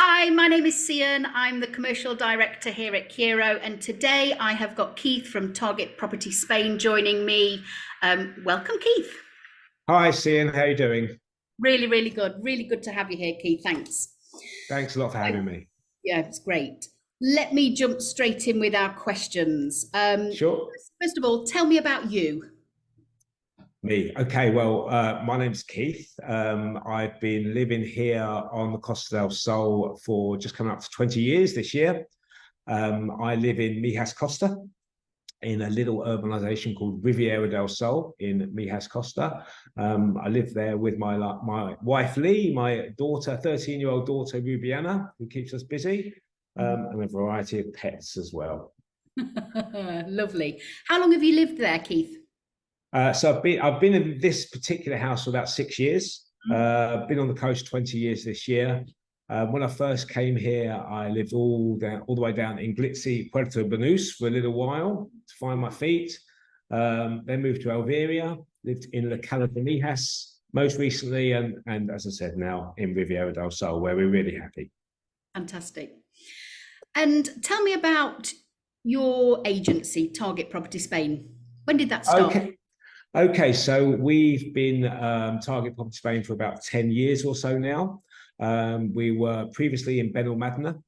Hi, my name is Sian. I'm the commercial director here at Kiro, and today I have got Keith from Target Property Spain joining me. Welcome, Keith. Hi, Sian. How you doing? Really, really good. Really good to have you here, Keith. Thanks. Thanks a lot for having me. Yeah, it's great. Let me jump straight in with our questions. Sure. First of all, tell me about you. Me. Okay. Well, my name's Keith. I've been living here on the Costa del Sol for just coming up to 20 years this year. I live in Mijas Costa in a little urbanization called Riviera del Sol in Mijas Costa. I live there with my wife, Lee, my daughter, 13-year-old daughter, Rubiana, who keeps us busy, and a variety of pets as well. Lovely. How long have you lived there, Keith? So I've been in this particular house for about 6 years. Been on the coast 20 years this year. When I first came here, I lived all the way down in Glitzy, Puerto Banús for a little while to find my feet. Then moved to Alveria, lived in La Cala de Mijas most recently, and as I said, now in Riviera del Sol, where we're really happy. Fantastic. And tell me about your agency, Target Property Spain. When did that start? Okay, so we've been Target Property Spain for about 10 years or so now. We were previously in Benalmádena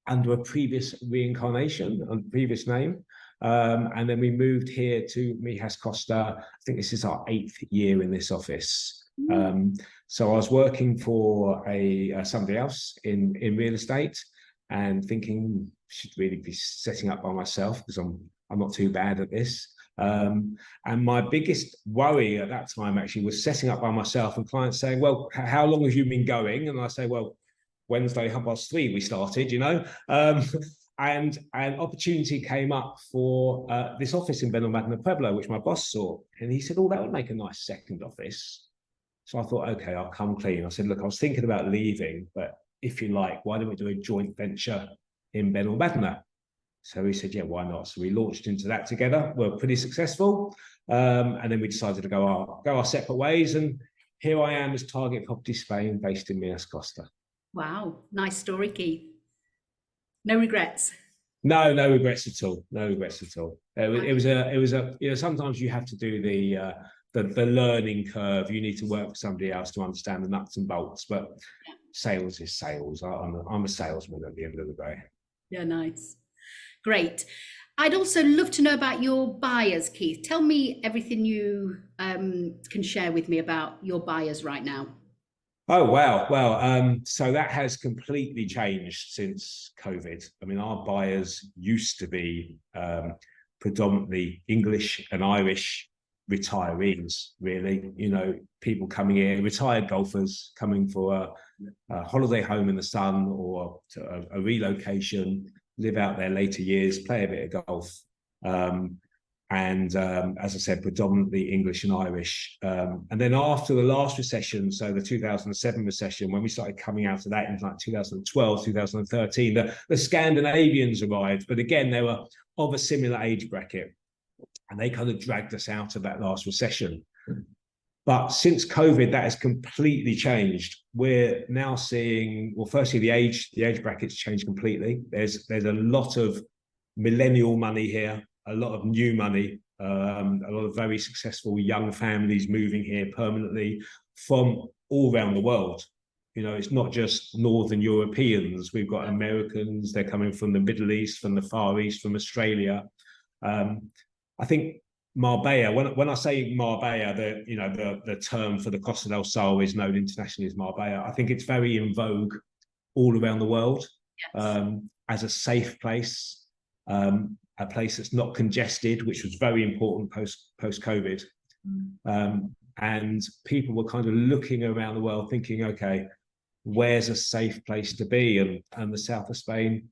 under a previous reincarnation and previous name. And then we moved here to Mijas Costa. I think this is our 8th year in this office. So I was working for somebody else in real estate and thinking I should really be setting up by myself because I'm not too bad at this. And my biggest worry at that time actually was setting up by myself and clients saying, well, how long have you been going? And I say, well, Wednesday, 3:30 we started, you know. And an opportunity came up for this office in Benalmádena Pueblo, which my boss saw. And he said, oh, that would make a nice second office. So I thought, okay, I'll come clean. I said, look, I was thinking about leaving, but if you like, why don't we do a joint venture in Benalmádena? So he said, yeah, why not? So we launched into that together. We're pretty successful. And then we decided to go our separate ways. And here I am as Target Property Spain based in Mijas Costa. Wow, nice story, Keith. No regrets. No regrets at all. No regrets at all. It was a you know, sometimes you have to do the learning curve. You need to work with somebody else to understand the nuts and bolts. But sales is sales. I'm a salesman at the end of the day. Yeah, nice. Great. I'd also love to know about your buyers, Keith. Tell me everything you can share with me about your buyers right now. Oh, wow. Well, so that has completely changed since COVID. I mean, our buyers used to be predominantly English and Irish retirees, really. You know, people coming in, retired golfers coming for a holiday home in the sun or a relocation, live out their later years, play a bit of golf. As I said, predominantly English and Irish. And then after the last recession, so the 2007 recession, when we started coming out of that in like 2012, 2013, the Scandinavians arrived, but again, they were of a similar age bracket, and they kind of dragged us out of that last recession. But since COVID, that has completely changed. We're now seeing, well, firstly, the age brackets changed completely. There's a lot of millennial money here, a lot of new money, a lot of very successful young families moving here permanently from all around the world. You know, it's not just Northern Europeans. We've got Americans, they're coming from the Middle East, from the Far East, from Australia. I think Marbella, when I say Marbella, the term for the Costa del Sol is known internationally as Marbella. I think it's very in vogue all around the world. Yes. As a safe place, a place that's not congested, which was very important post-COVID. And people were kind of looking around the world thinking, okay, where's a safe place to be? And the south of Spain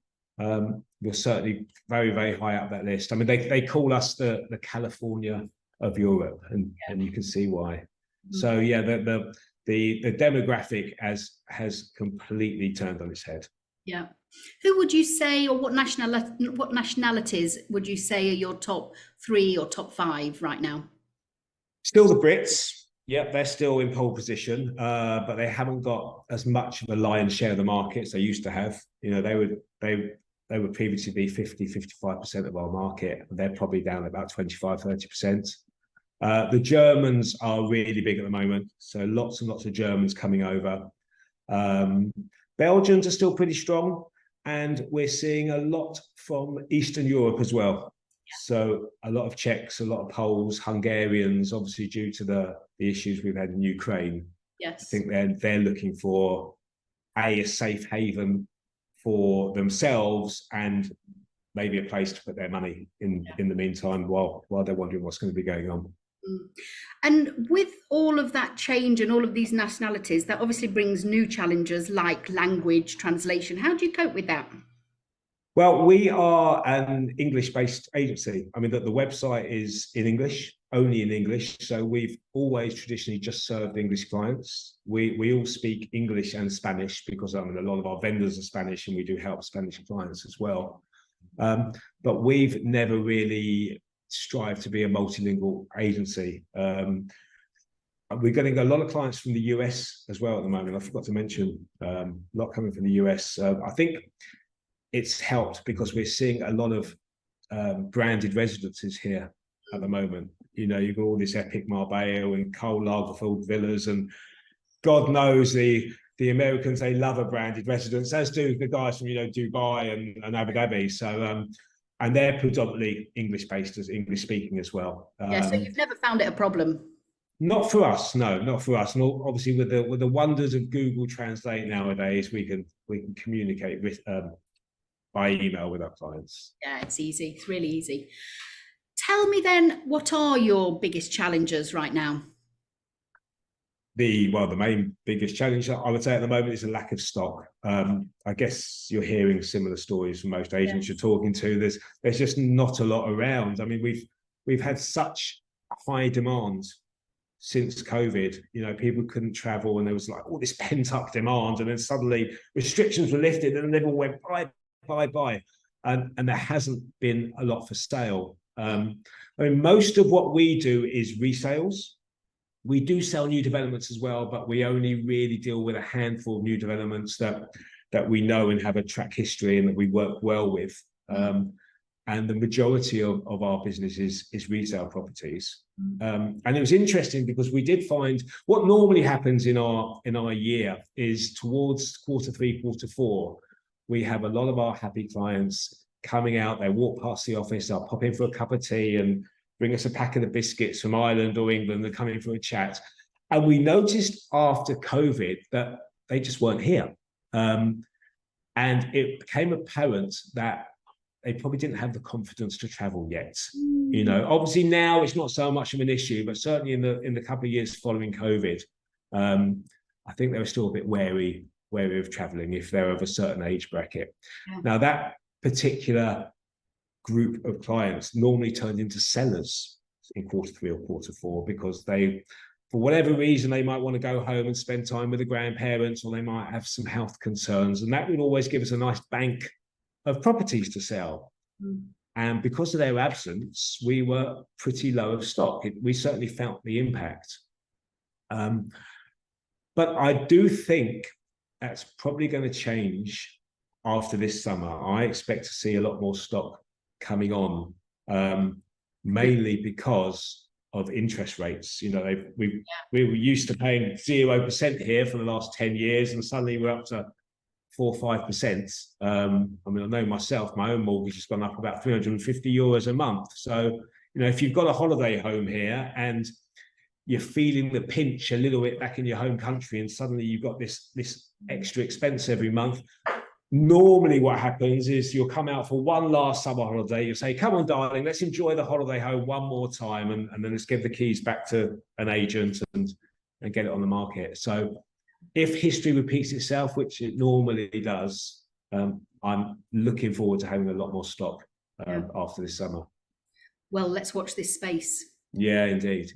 we're certainly very, very high up that list. I mean, they call us the California of Europe, and you can see why. So yeah, the demographic has completely turned on its head. Yeah. Who would you say, or what nationalities would you say are your top 3 or top 5 right now? Still the Brits. Yep, they're still in pole position, but they haven't got as much of a lion's share of the market as they used to have. You know, they would previously be 50-55% of our market. They're probably down about 25-30%. The Germans are really big at the moment, so lots and lots of Germans coming over. Belgians are still pretty strong, and we're seeing a lot from Eastern Europe as well. So a lot of Czechs, a lot of Poles, Hungarians, obviously due to the issues we've had in Ukraine. Yes. I think they're looking for a safe haven for themselves and maybe a place to put their money in the meantime while they're wondering what's going to be going on. And with all of that change and all of these nationalities, that obviously brings new challenges like language translation. How do you cope with that? Well, we are an English-based agency. I mean, the website is in English, only in English. So we've always traditionally just served English clients. We all speak English and Spanish because I mean, a lot of our vendors are Spanish and we do help Spanish clients as well. But we've never really strived to be a multilingual agency. We're getting a lot of clients from the US as well at the moment. I forgot to mention a lot coming from the US. I think it's helped because we're seeing a lot of branded residences here at the moment. You know, you've got all this Epic Marbella and Karl Lagerfeld villas, and God knows the Americans, they love a branded residence, as do the guys from, you know, Dubai and Abu Dhabi. So, and they're predominantly English-based, as English-speaking as well. Yeah, so you've never found it a problem? Not for us, no, not for us. And obviously, with the wonders of Google Translate nowadays, we can communicate with by email with our clients. Yeah, it's easy. It's really easy. Tell me then, what are your biggest challenges right now? The main biggest challenge I would say at the moment is a lack of stock. I guess you're hearing similar stories from most agents you're talking to. There's just not a lot around. I mean, we've had such high demand since COVID. You know, people couldn't travel, and there was like all this pent up demand, and then suddenly restrictions were lifted, and everyone went buy, and there hasn't been a lot for sale. I mean, most of what we do is resales. We do sell new developments as well, but we only really deal with a handful of new developments that we know and have a track history and that we work well with. And the majority of our business is resale properties. And it was interesting because we did find what normally happens in our year is towards Q3, Q4, we have a lot of our happy clients coming out. They walk past the office, they'll pop in for a cup of tea and bring us a packet of biscuits from Ireland or England. They're coming for a chat. And we noticed after COVID that they just weren't here. And it became apparent that they probably didn't have the confidence to travel yet. You know, obviously now it's not so much of an issue, but certainly in the couple of years following COVID, I think they were still a bit wary of traveling if they're of a certain age bracket. Yeah. Now that particular group of clients normally turned into sellers in Q3 or Q4 because they, for whatever reason, they might want to go home and spend time with the grandparents, or they might have some health concerns, and that would always give us a nice bank of properties to sell. And because of their absence, we were pretty low of stock. We certainly felt the impact. But I do think that's probably going to change after this summer. I expect to see a lot more stock coming on, mainly because of interest rates. You know, we were used to paying 0% here for the last 10 years, and suddenly we're up to 4 or 5%. I mean, I know myself, my own mortgage has gone up about €350 a month. So, you know, if you've got a holiday home here and you're feeling the pinch a little bit back in your home country, and suddenly you've got this extra expense every month. Normally what happens is you'll come out for one last summer holiday. You'll say, come on, darling, let's enjoy the holiday home one more time. And then let's give the keys back to an agent and get it on the market. So if history repeats itself, which it normally does, I'm looking forward to having a lot more stock after this summer. Well, let's watch this space. Yeah, indeed.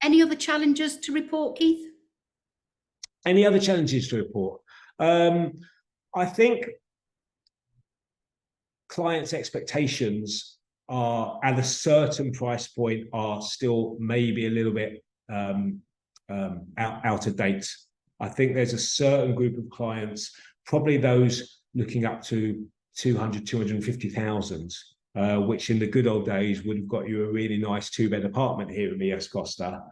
Any other challenges to report, Keith? Any other challenges to report? I think clients' expectations are at a certain price point are still maybe a little bit out of date. I think there's a certain group of clients, probably those looking up to 200, 250,000, which in the good old days would have got you a really nice 2-bed apartment here in Mias Costa.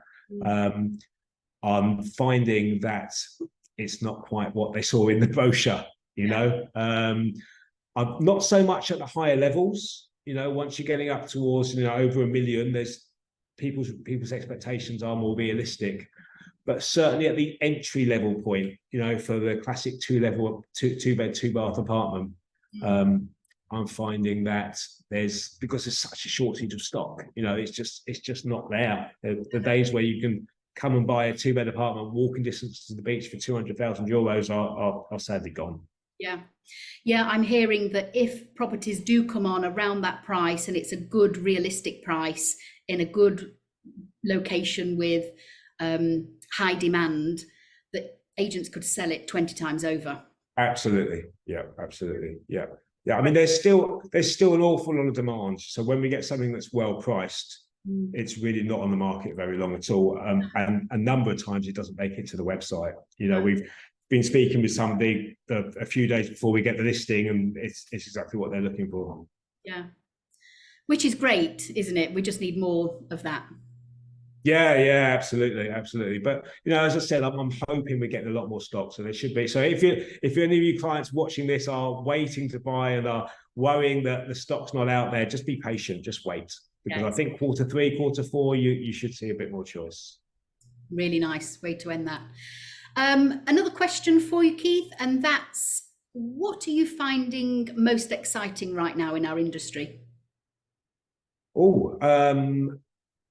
I'm finding that it's not quite what they saw in the brochure, you know. I'm not so much at the higher levels, you know. Once you're getting up towards, you know, over $1 million, there's people's expectations are more realistic. But certainly at the entry level point, you know, for the classic two bed, 2-bath apartment, I'm finding that because there's such a shortage of stock, you know, it's just not there. The days where you can come and buy a 2-bed apartment, walking distance to the beach for 200,000 euros are sadly gone. Yeah, I'm hearing that if properties do come on around that price, and it's a good realistic price in a good location with high demand, that agents could sell it 20 times over. Absolutely. Yeah, absolutely. Yeah. I mean, there's still an awful lot of demand. So when we get something that's well priced, it's really not on the market very long at all. And a number of times it doesn't make it to the website. You know, we've been speaking with somebody a few days before we get the listing, and it's exactly what they're looking for. Yeah, which is great, isn't it? We just need more of that. Yeah, absolutely. But you know, as I said, I'm hoping we're getting a lot more stock, so there should be. So if any of you clients watching this are waiting to buy and are worrying that the stock's not out there, just be patient, just wait, because I think Q3, Q4, you should see a bit more choice. Really nice way to end that. Another question for you, Keith, and that's, what are you finding most exciting right now in our industry?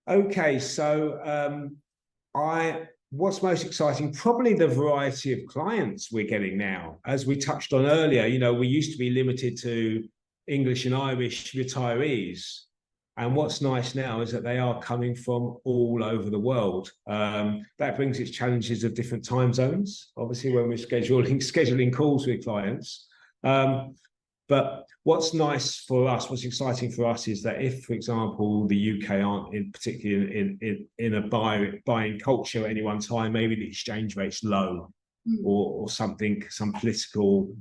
Okay, so what's most exciting? Probably the variety of clients we're getting now. As we touched on earlier, you know, we used to be limited to English and Irish retirees. And what's nice now is that they are coming from all over the world. That brings its challenges of different time zones, obviously, when we're scheduling calls with clients. But what's nice for us, what's exciting for us, is that if, for example, the UK aren't particularly in a buying culture at any one time, maybe the exchange rate's low, or some political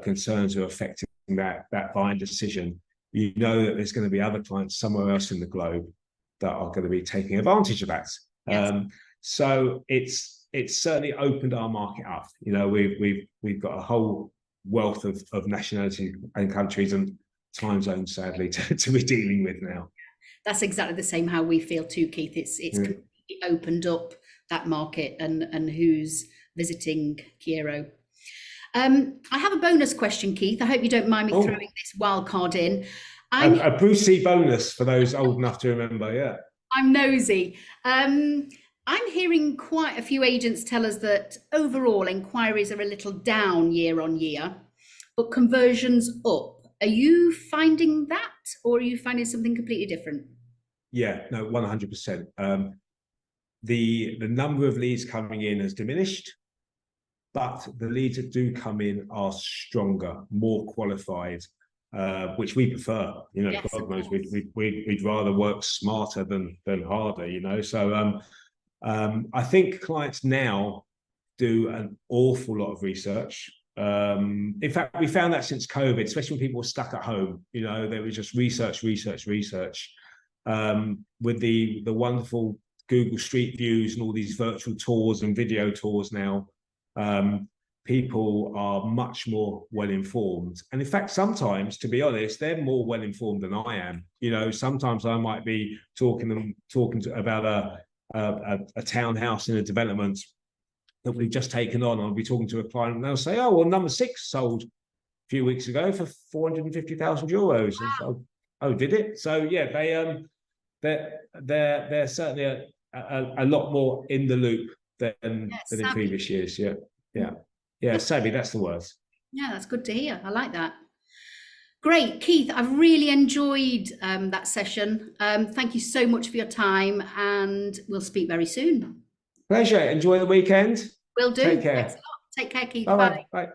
concerns are affecting that buying decision, you know that there's going to be other clients somewhere else in the globe that are going to be taking advantage of that. Yes. So it's certainly opened our market up. You know, we've got a whole wealth of nationality and countries and time zones, sadly, to be dealing with now. That's exactly the same how we feel too, Keith. It's completely opened up that market and who's visiting Kiero. I have a bonus question, Keith. I hope you don't mind me throwing this wild card in. A Brucey bonus for those old enough to remember, yeah. I'm nosy. I'm hearing quite a few agents tell us that overall inquiries are a little down year on year, but conversions up. Are you finding that, or are you finding something completely different? Yeah, no, 100%. The number of leads coming in has diminished, but the leads that do come in are stronger, more qualified, which we prefer. You know, yes, God knows we'd rather work smarter than harder. You know, so I think clients now do an awful lot of research. In fact, we found that since COVID, especially when people were stuck at home. You know, they were just research. With the wonderful Google Street Views and all these virtual tours and video tours now. People are much more well informed, and in fact, sometimes, to be honest, they're more well informed than I am. You know, sometimes I might be talking about a townhouse in a development that we've just taken on. I'll be talking to a client, and they'll say, "Oh, well, number 6 sold a few weeks ago for 450,000 euros." Wow. Oh, did it? So yeah, they're certainly a lot more in the loop than in previous years. Yeah, savvy, that's the word. Yeah, that's good to hear. I like that. Great, Keith, I've really enjoyed that session. Thank you so much for your time, and we'll speak very soon. Pleasure. Enjoy the weekend. Will do. Take care. Thanks a lot. Take care, Keith. Bye. Bye.